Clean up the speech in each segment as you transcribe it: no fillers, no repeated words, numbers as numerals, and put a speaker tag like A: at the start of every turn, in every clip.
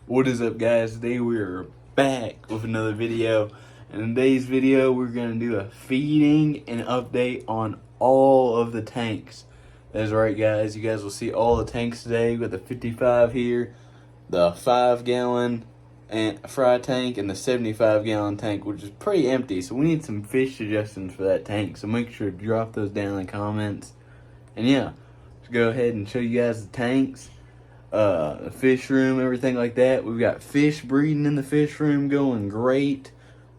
A: What is up, guys? Today we are back with another video. In today's video we're going to do a feeding and update on all of the tanks. That's right, guys. You guys will see all the tanks today. We got the 55 here, the 5-gallon and fry tank, and the 75-gallon tank, which is pretty empty. So we need some fish suggestions for that tank. So make sure to drop those down in the comments. And yeah, let's go ahead and show you guys the tanks. The fish room, everything like that. We've got fish breeding in the fish room going great.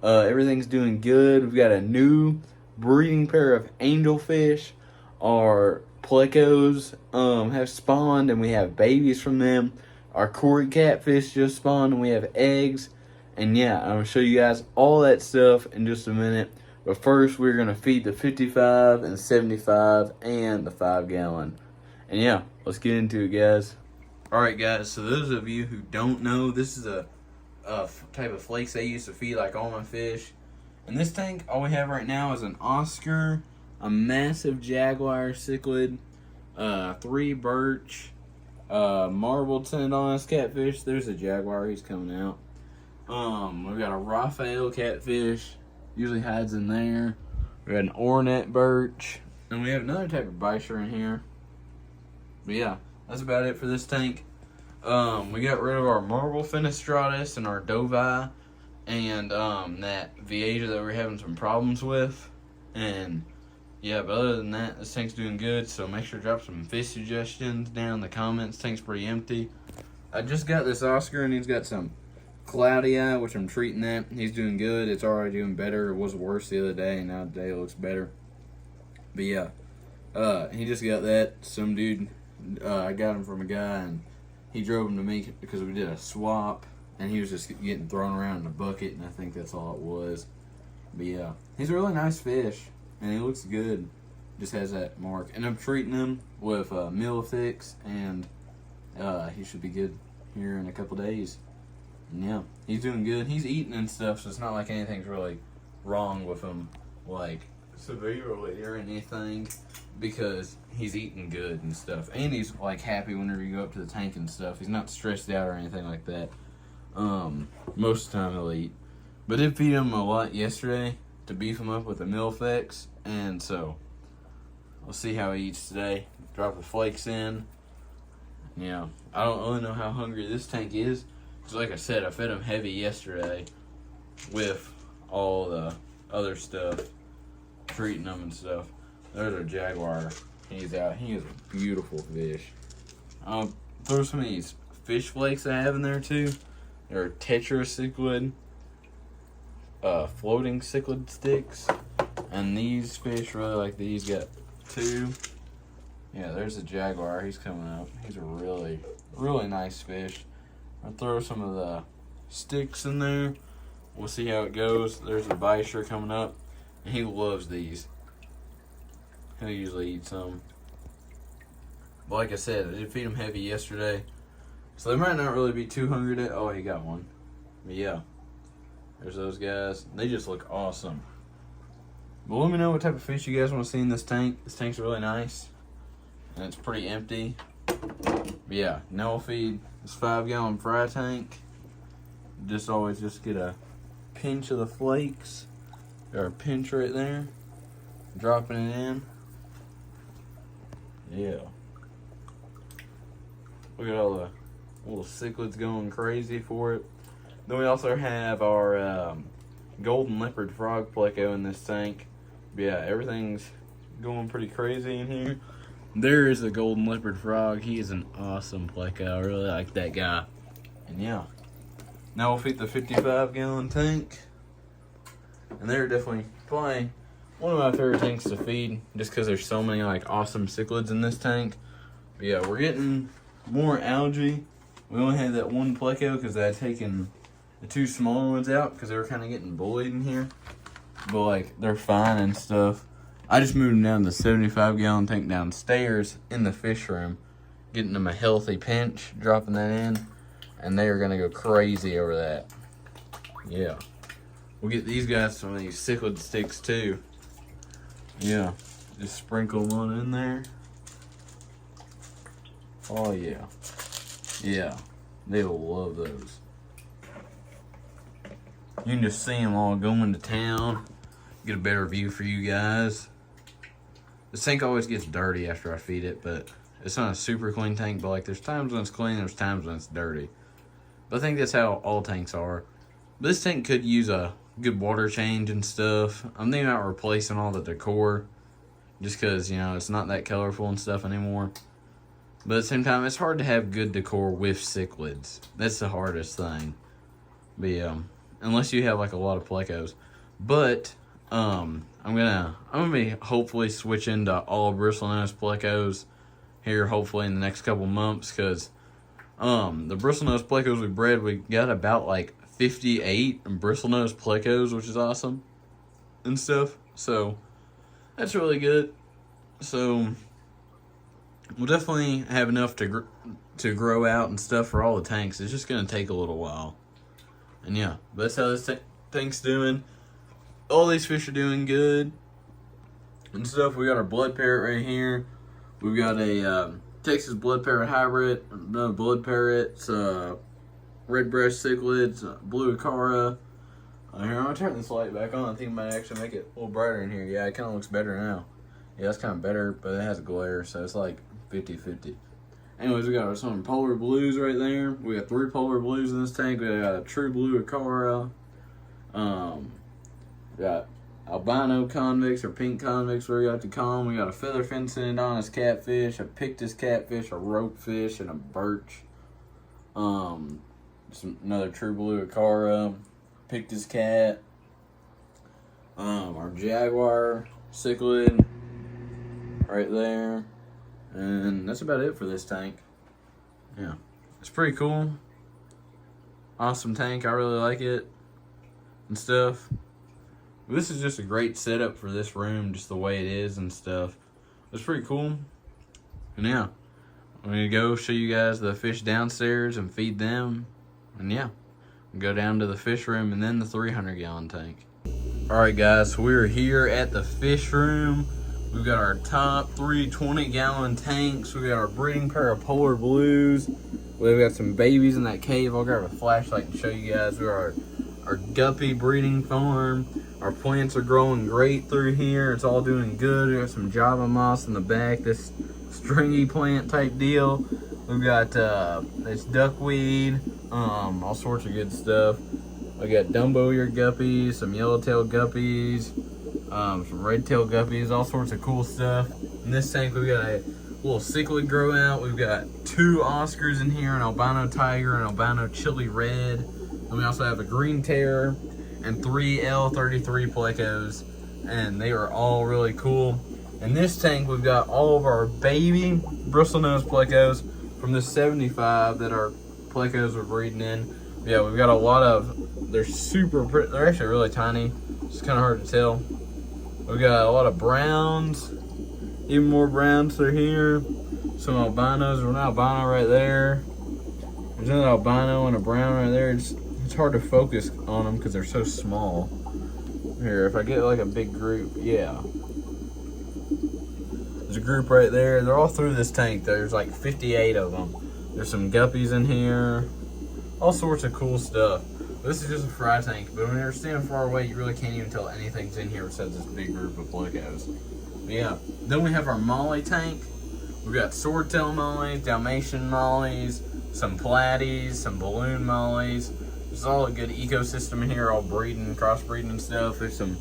A: Everything's doing good. We've got a new breeding pair of angelfish. Our plecos have spawned and we have babies from them. Our Cory catfish just spawned and we have eggs. And yeah, I'm going to show you guys all that stuff in just a minute. But first, we're going to feed the 55 and 75 and the 5-gallon. And yeah, let's get into it, guys. Alright, guys, so those of you who don't know, this is a type of flakes I used to feed like all my fish. In this tank, all we have right now is an Oscar, a massive Jaguar cichlid, 3 birch, marbled Tendonous catfish. There's a Jaguar, he's coming out. We've got a Raphael catfish, usually hides in there. We got an Ornette birch, and we have another type of Bisher in here. But yeah, that's about it for this tank. We got rid of our marble Fenestratus and our Dovi and that Viaja that we're having some problems with. And yeah, but other than that, this tank's doing good. So make sure to drop some fish suggestions down in the comments. Tank's pretty empty. I just got this Oscar and he's got some cloudy eye, which I'm treating that. He's doing good. It's already doing better. It was worse the other day, and now today it looks better. But yeah, he just got that. Some dude. I got him from a guy, and he drove him to me because we did a swap, and he was just getting thrown around in a bucket, and I think that's all it was. But yeah, he's a really nice fish, and he looks good. Just has that mark. And I'm treating him with Millifix, and he should be good here in a couple days. And yeah, he's doing good. He's eating and stuff, so it's not like anything's really wrong with him, like severely or anything, because he's eating good and stuff, and he's like happy whenever you go up to the tank and stuff. He's not stressed out or anything like that. Most of the time he'll eat, but did feed him a lot yesterday to beef him up with a Millifix, and so we'll see how he eats today. Drop the flakes in. Yeah, I don't really know how hungry this tank is, because like I said, I fed him heavy yesterday with all the other stuff, treating them and stuff. There's a Jaguar. He's out. He is a beautiful fish. I'll throw some of these fish flakes I have in there too. They're tetracichlid, floating cichlid sticks. And these fish, really like these, got 2. Yeah, there's a Jaguar. He's coming up. He's a really, really nice fish. I'll throw some of the sticks in there. We'll see how it goes. There's a Bisher coming up. And he loves these. He'll usually eat some. But like I said, I did feed him heavy yesterday, so they might not really be too hungry today. Oh, he got one. But yeah, there's those guys. They just look awesome. But let me know what type of fish you guys want to see in this tank. This tank's really nice, and it's pretty empty. But yeah, now we'll feed this 5-gallon fry tank. Just always just get a pinch of the flakes, or a pinch right there, dropping it in. Yeah. Look at all the little cichlids going crazy for it. Then we also have our golden leopard frog pleco in this tank. But yeah, everything's going pretty crazy in here. There is a golden leopard frog. He is an awesome pleco. I really like that guy. And yeah, now we'll feed the 55-gallon tank. And they're definitely probably one of my favorite tanks to feed, just because there's so many like awesome cichlids in this tank. But yeah, we're getting more algae. We only had that one pleco because I had taken the 2 smaller ones out because they were kind of getting bullied in here. But like, they're fine and stuff. I just moved them down to the 75-gallon tank downstairs in the fish room, getting them a healthy pinch, dropping that in, and they are gonna go crazy over that. Yeah, we'll get these guys some of these cichlid sticks too. Yeah, just sprinkle one in there. Oh yeah. Yeah. They will love those. You can just see them all going to town. Get a better view for you guys. The tank always gets dirty after I feed it, but it's not a super clean tank. But like, there's times when it's clean, there's times when it's dirty. But I think that's how all tanks are. But this tank could use a good water change and stuff. I'm thinking about replacing all the decor, just because, you know, it's not that colorful and stuff anymore. But at the same time, it's hard to have good decor with cichlids. That's the hardest thing. But yeah, unless you have like a lot of plecos. But I'm gonna be hopefully switching to all bristlenose plecos here hopefully in the next couple months, because the bristlenose plecos we bred, we got about like 58 bristlenose plecos, which is awesome and stuff. So that's really good. So we'll definitely have enough to grow out and stuff for all the tanks. It's just gonna take a little while. And yeah, but that's how this tank's doing. All these fish are doing good and stuff. We got our blood parrot right here. We've got a Texas blood parrot hybrid, another blood parrots, red breast cichlids, blue acara. Here, I'm gonna turn this light back on. I think I might actually make it a little brighter in here. Yeah, it kind of looks better now. Yeah, it's kind of better, but it has a glare, so it's like 50-50. Anyways, we got some polar blues right there. We got 3 polar blues in this tank. We got a true blue acara. We got albino convicts or pink convicts, where you have to call them. We got a featherfin Synodontis catfish, a pictus catfish, a rope fish, and a birch. Another true blue acara, pictus cat. Our jaguar cichlid right there. And that's about it for this tank. Yeah, it's pretty cool. Awesome tank. I really like it and stuff. This is just a great setup for this room, just the way it is and stuff. It's pretty cool. And yeah, I'm gonna go show you guys the fish downstairs and feed them. And yeah, we'll go down to the fish room and then the 300-gallon tank. Alright guys, so we're here at the fish room. We've got our top 3 20-gallon tanks. We got our breeding pair of polar blues. We've got some babies in that cave. I'll grab a flashlight and show you guys. We got our guppy breeding farm. Our plants are growing great through here. It's all doing good. We got some Java moss in the back, this stringy plant type deal. We've got this duckweed, all sorts of good stuff. We got Dumbo ear guppies, some yellowtail guppies, some red-tailed guppies, all sorts of cool stuff. In this tank, we've got a little cichlid grow out. We've got 2 Oscars in here, an albino tiger, an albino chili red. And we also have a green terror and 3 L33 plecos, and they are all really cool. In this tank, we've got all of our baby bristlenose plecos from the 75 that our plecos are breeding in. Yeah, we've got a lot of, they're super pretty, they're actually really tiny. It's kind of hard to tell. We've got a lot of browns, even more browns are here. Some albinos, there's an albino right there. There's another albino and a brown right there. It's hard to focus on them because they're so small. Here, if I get like a big group, yeah. There's a group right there. They're all through this tank. There's like 58 of them. There's some guppies in here. All sorts of cool stuff. This is just a fry tank, but when you're standing far away, you really can't even tell anything's in here besides this big group of plecos. But yeah, then we have our molly tank. We've got swordtail mollies, Dalmatian mollies, some platies, some balloon mollies. There's all a good ecosystem in here, all breeding, crossbreeding and stuff. There's some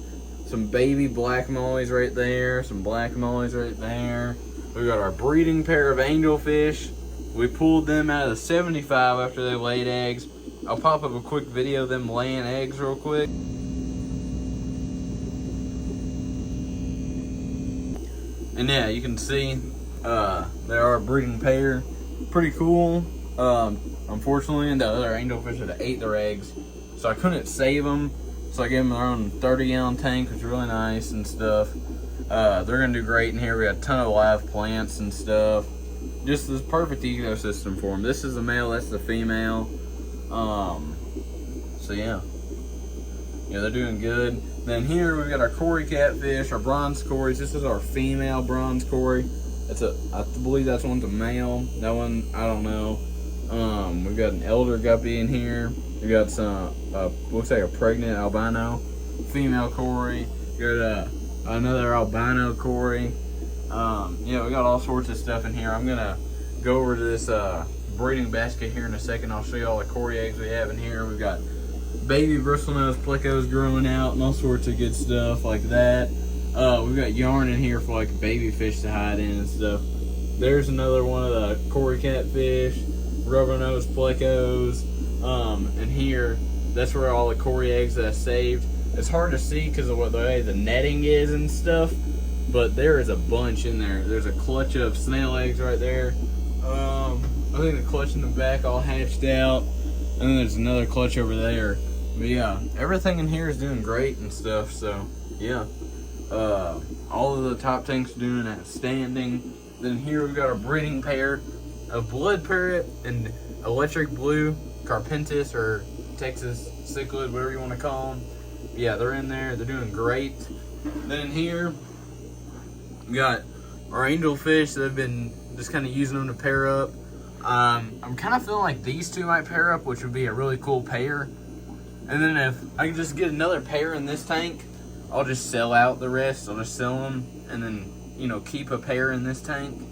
A: baby black mollies right there, some black mollies right there. We got our breeding pair of angelfish. We pulled them out of the 75 after they laid eggs. I'll pop up a quick video of them laying eggs real quick. And yeah, you can see they are a breeding pair. Pretty cool. Unfortunately, the other angelfish had ate their eggs, so I couldn't save them. So I gave them their own 30-gallon tank, which is really nice and stuff. They're gonna do great in here. We got a ton of live plants and stuff. Just this perfect ecosystem for them. This is the male, that's the female. So yeah, they're doing good. Then here we've got our Cory catfish, our bronze Corys. This is our female bronze Cory. I believe that's one's a male. That one, I don't know. We got an elder guppy in here. We got some looks like a pregnant albino female Cory. We got another albino Cory. Yeah, we got all sorts of stuff in here. I'm gonna go over to this breeding basket here in a second. I'll show you all the Cory eggs we have in here. We've got baby bristlenose plecos growing out and all sorts of good stuff like that. We've got yarn in here for like baby fish to hide in and stuff. There's another one of the Cory catfish, rubber nose plecos. And here, that's where all the Cory eggs that I saved. It's hard to see because of what the way the netting is and stuff, but there is a bunch in there. There's a clutch of snail eggs right there. I think the clutch in the back all hatched out, and then there's another clutch over there. But yeah, everything in here is doing great and stuff. So yeah, all of the top tanks are doing outstanding. Then here we've got a breeding pair of blood parrot and electric blue Carpentis or Texas cichlid, whatever you want to call them. Yeah, they're in there. They're doing great. Then in here we got our angelfish that have been just kind of using them to pair up. I'm kind of feeling like these two might pair up, which would be a really cool pair. And then if I can just get another pair in this tank, I'll just sell out the rest. I'll just sell them and then, you know, keep a pair in this tank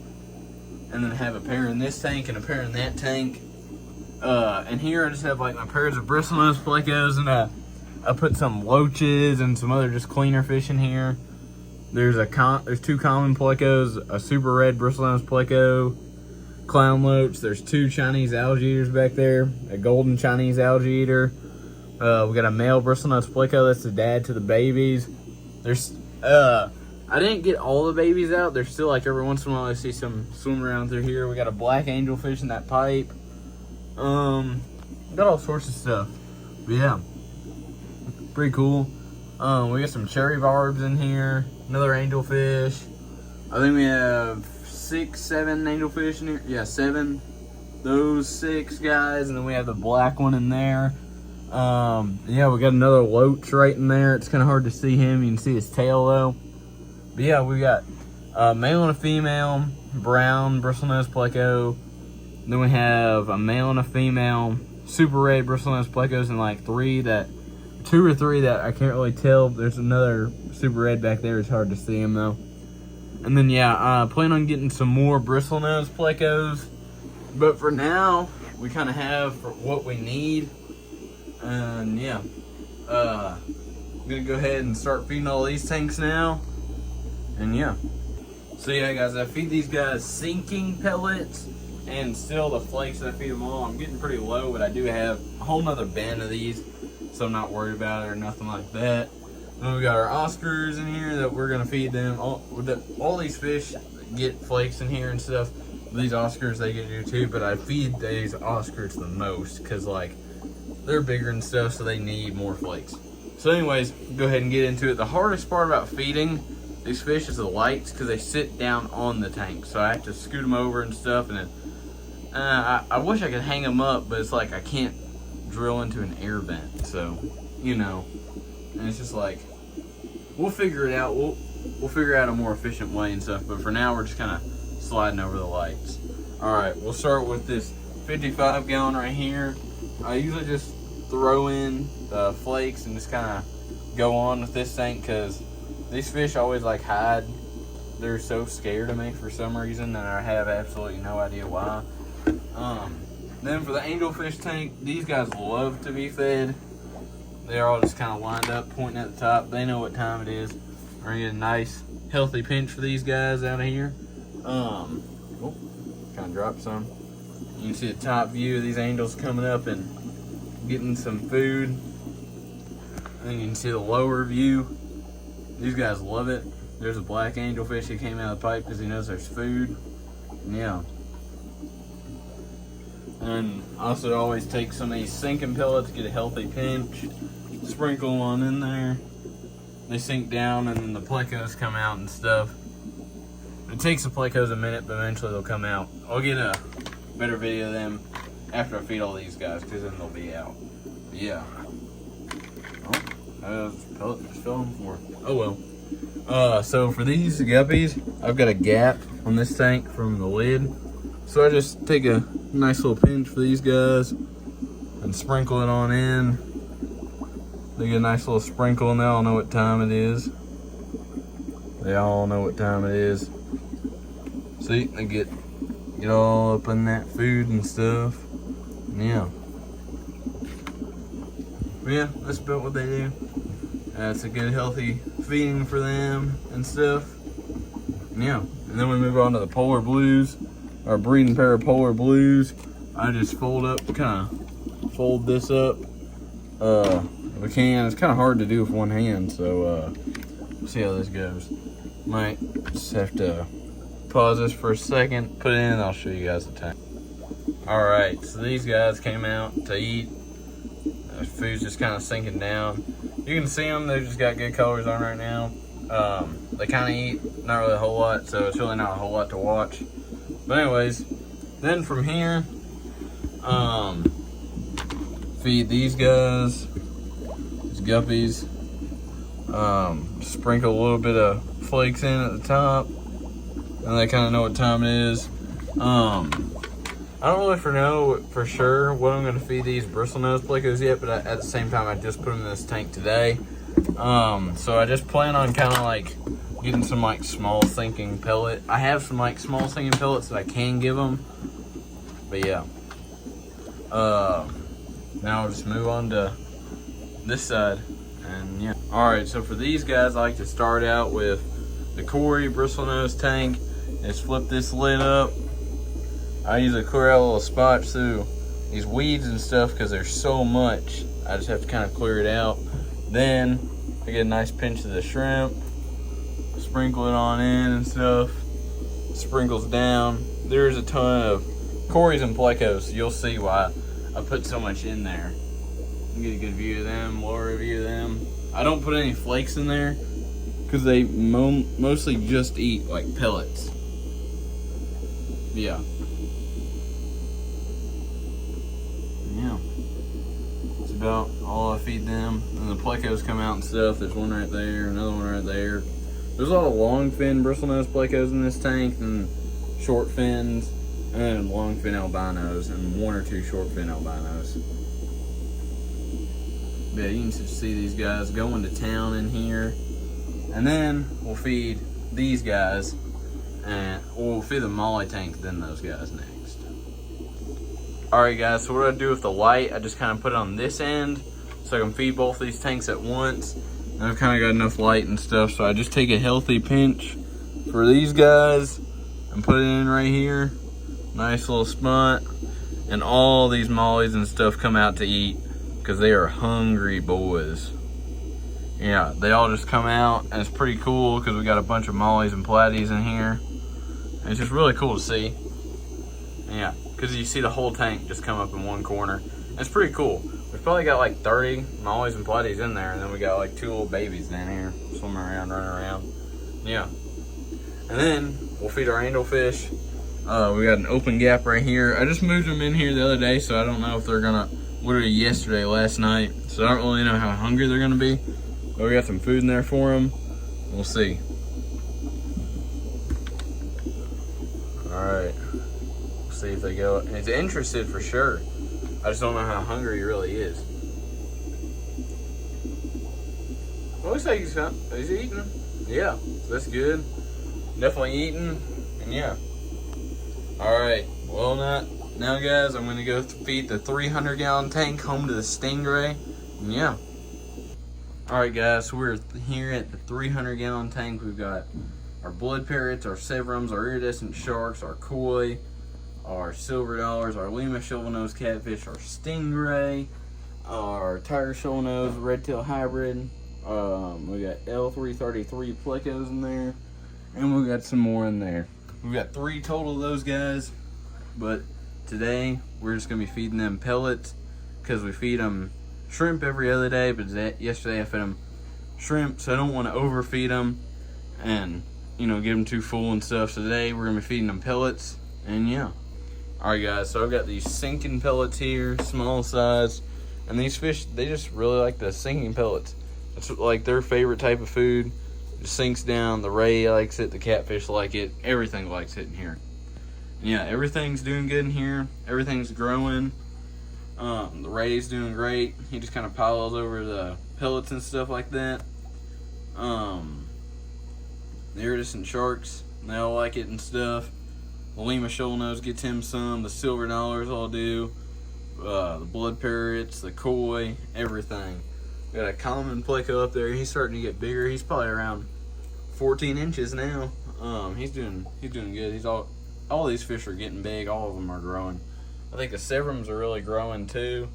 A: and then have a pair in this tank and a pair in that tank. And here I just have like my pairs of bristlenose plecos, and I put some loaches and some other just cleaner fish in here. There's two common plecos, a super red bristlenose pleco, clown loach. There's two Chinese algae eaters back there, a golden Chinese algae eater. We got a male bristlenose pleco, that's the dad to the babies. There's I didn't get all the babies out. There's still like every once in a while I see some swim around through here. We got a black angelfish in that pipe. Got all sorts of stuff. But yeah, pretty cool. We got some cherry barbs in here. Another angelfish. I think we have 6, 7 angelfish in here. Yeah, 7. Those 6 guys, and then we have the black one in there. Yeah, we got another loach right in there. It's kind of hard to see him. You can see his tail though. But yeah, we got a male and a female brown bristlenose pleco. Then we have a male and a female super red bristlenose plecos, and like 2 or 3 that I can't really tell. There's another super red back there. It's hard to see him though. And then yeah, I plan on getting some more bristlenose plecos, but for now we kind of have for what we need. And yeah, I'm gonna go ahead and start feeding all these tanks now. And yeah, so yeah guys, I feed these guys sinking pellets and still the flakes that I feed them all. I'm getting pretty low, but I do have a whole nother bin of these, so I'm not worried about it or nothing like that. Then we got our Oscars in here that we're gonna feed them. All these fish get flakes in here and stuff. These Oscars they get to do too, but I feed these Oscars the most because like they're bigger and stuff, so they need more flakes. So anyways, go ahead and get into it. The hardest part about feeding these fish is the lights, because they sit down on the tank, so I have to scoot them over and stuff. And then I wish I could hang them up, but it's like I can't drill into an air vent, so you know. And it's just like we'll figure it out. We'll figure out a more efficient way and stuff. But for now, we're just kind of sliding over the lights. All right, we'll start with this 55 gallon right here. I usually just throw in the flakes and just kind of go on with this tank because these fish always like hide. They're so scared of me for some reason, and I have absolutely no idea why. Then for the angelfish tank, these guys love to be fed. They're all just kind of lined up, pointing at the top. They know what time it is. We're gonna get a nice, healthy pinch for these guys out of here. Kind of dropped some. You can see the top view of these angels coming up and getting some food. And you can see the lower view. These guys love it. There's a black angelfish that came out of the pipe because he knows there's food. Yeah. And also always take some of these sinking pellets, get a healthy pinch, sprinkle them on in there. They sink down and then the plecos come out and stuff. It takes the plecos a minute, but eventually they'll come out. I'll get a better video of them after I feed all these guys, because then they'll be out. But yeah. Oh, pellet just fell on the floor. Oh well. So for these guppies, I've got a gap on this tank from the lid. So I just take a nice little pinch for these guys and sprinkle it on in. They get a nice little sprinkle and they all know what time it is. They all know what time it is. See, they get all up in that food and stuff. Yeah. But yeah, that's about what they do. It's a good healthy feeding for them and stuff. And yeah, and then we move on to the Polar Blues, our breeding pair of Polar Blues. I just fold this up. If we can. It's kind of hard to do with one hand, so we'll see how this goes. Might just have to pause this for a second, put it in, and I'll show you guys the tank. All right, so these guys came out to eat. The food's just kind of sinking down. You can see them, they've just got good colors on right now. They kind of eat, not really a whole lot, so it's really not a whole lot to watch. But anyways, then from here, feed these guys, these guppies, sprinkle a little bit of flakes in at the top, and they kind of know what time it is. I don't really know for sure what I'm going to feed these bristlenose plecos yet, but at the same time, I just put them in this tank today. So I just plan on kind of like getting some like small sinking pellet. I have some like small sinking pellets that I can give them, but yeah. Now I'll just move on to this side, and yeah. All right, so for these guys, I like to start out with the Cory bristlenose tank. Just flip this lid up. I usually clear out a little spots through these weeds and stuff because there's so much. I just have to kind of clear it out. Then I get a nice pinch of the shrimp, sprinkle it on in and stuff. Sprinkles down. There's a ton of Corys and plecos, so you'll see why I put so much in there. You get a good view of them, lower view of them. I don't put any flakes in there because they mostly just eat like pellets. Yeah. Yeah, it's about all I feed them. And the plecos come out and stuff. There's one right there, another one right there. There's a lot of long fin bristlenose plecos in this tank, and short fins, and long fin albinos, and one or two short fin albinos. But yeah, you can just see these guys going to town in here. And then we'll feed these guys, and we'll feed the molly tank, then those guys next. Alright guys, so what I do with the light, I just kind of put it on this end so I can feed both these tanks at once. And I've kind of got enough light and stuff, so I just take a healthy pinch for these guys and put it in right here. Nice little spot. And all these mollies and stuff come out to eat because they are hungry boys. Yeah, they all just come out, and it's pretty cool because we got a bunch of mollies and platies in here. And it's just really cool to see. Yeah, because you see the whole tank just come up in one corner. And it's pretty cool. We've probably got like 30 mollies and platies in there, and then we got like 2 little babies down here swimming around, running around. Yeah. And then we'll feed our angelfish. We got an open gap right here. I just moved them in here the other day, so I don't know if they're gonna, literally yesterday, last night. So I don't really know how hungry they're gonna be. But we got some food in there for them. We'll see. All right. See if they go. He's interested for sure. I just don't know how hungry he really is. Well, looks like he's eating. Yeah, that's good. Definitely eating, and yeah. All right. Well, now guys, I'm gonna go feed the 300-gallon tank home to the stingray, and yeah. All right, guys. So we're here at the 300-gallon tank. We've got our blood parrots, our severums, our iridescent sharks, our koi, our silver dollars, our Lima shovel-nose catfish, our stingray, our tiger shovel-nose red-tail hybrid. We got L333 plecos in there, and we got some more in there. We've got 3 total of those guys, but today we're just gonna be feeding them pellets because we feed them shrimp every other day, but yesterday I fed them shrimp, so I don't want to overfeed them and, you know, get them too full and stuff. So today we're gonna be feeding them pellets, and yeah. Alright guys, so I've got these sinking pellets here, small size, and these fish, they just really like the sinking pellets. It's like their favorite type of food. It sinks down, the ray likes it, the catfish like it, everything likes it in here. Yeah, everything's doing good in here. Everything's growing. The Ray's doing great. He just kind of piles over the pellets and stuff like that. The iridescent sharks, they all like it and stuff. The Lima shoal nose gets him some. The silver dollars all do. The blood parrots, the koi, everything. We got a common pleco up there. He's starting to get bigger. He's probably around 14 inches now. He's doing good. He's all these fish are getting big. All of them are growing. I think the Severums are really growing too.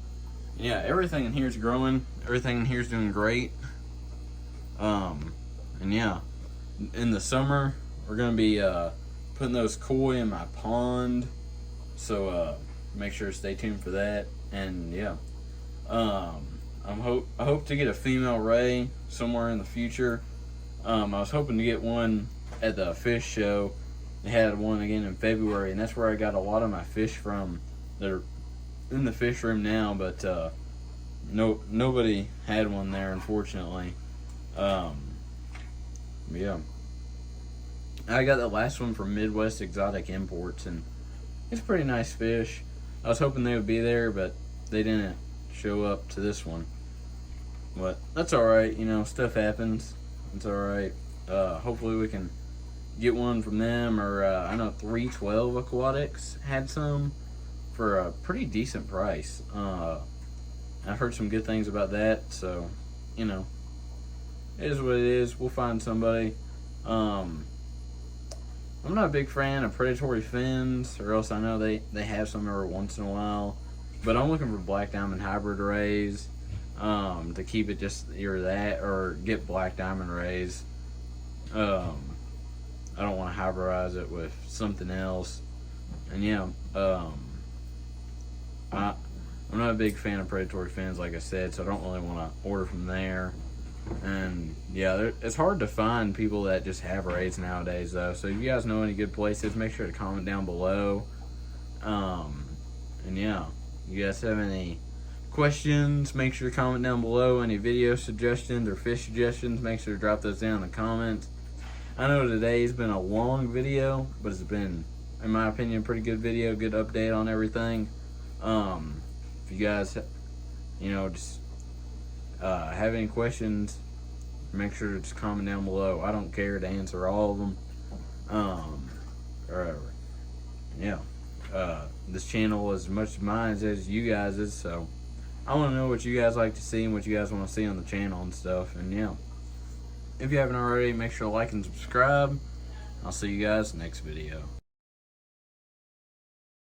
A: Yeah, everything in here is growing. Everything in here is doing great. And yeah, in the summer we're gonna be putting those koi in my pond. So make sure to stay tuned for that. And yeah, I hope to get a female ray somewhere in the future. I was hoping to get one at the fish show. They had one again in February, and that's where I got a lot of my fish from. They're in the fish room now, but nobody had one there, unfortunately. Yeah, I got the last one from Midwest Exotic Imports, and it's a pretty nice fish. I was hoping they would be there, but they didn't show up to this one. But that's all right, you know, stuff happens. It's all right. Hopefully we can get one from them, or I know 312 Aquatics had some for a pretty decent price. I've heard some good things about that, so you know, it is what it is. We'll find somebody. I'm not a big fan of predatory fins, or else I know they have some every once in a while, but I'm looking for black diamond hybrid rays to keep it just either that or get black diamond rays. I don't want to hybridize it with something else. And yeah, I'm not a big fan of predatory fins, like I said, so I don't really want to order from there. And yeah, it's hard to find people that just have rays nowadays, though. So if you guys know any good places, make sure to comment down below. And yeah, you guys have any questions, make sure to comment down below. Any video suggestions or fish suggestions, make sure to drop those down in the comments. I know today's been a long video, but it's been, in my opinion, a pretty good video, good update on everything. If you guys, you know, just have any questions, make sure to just comment down below. I don't care to answer all of them. Or yeah, this channel is as much mine as you guys', so I want to know what you guys like to see and what you guys want to see on the channel and stuff. And yeah, if you haven't already, make sure to like and subscribe. I'll see you guys next video.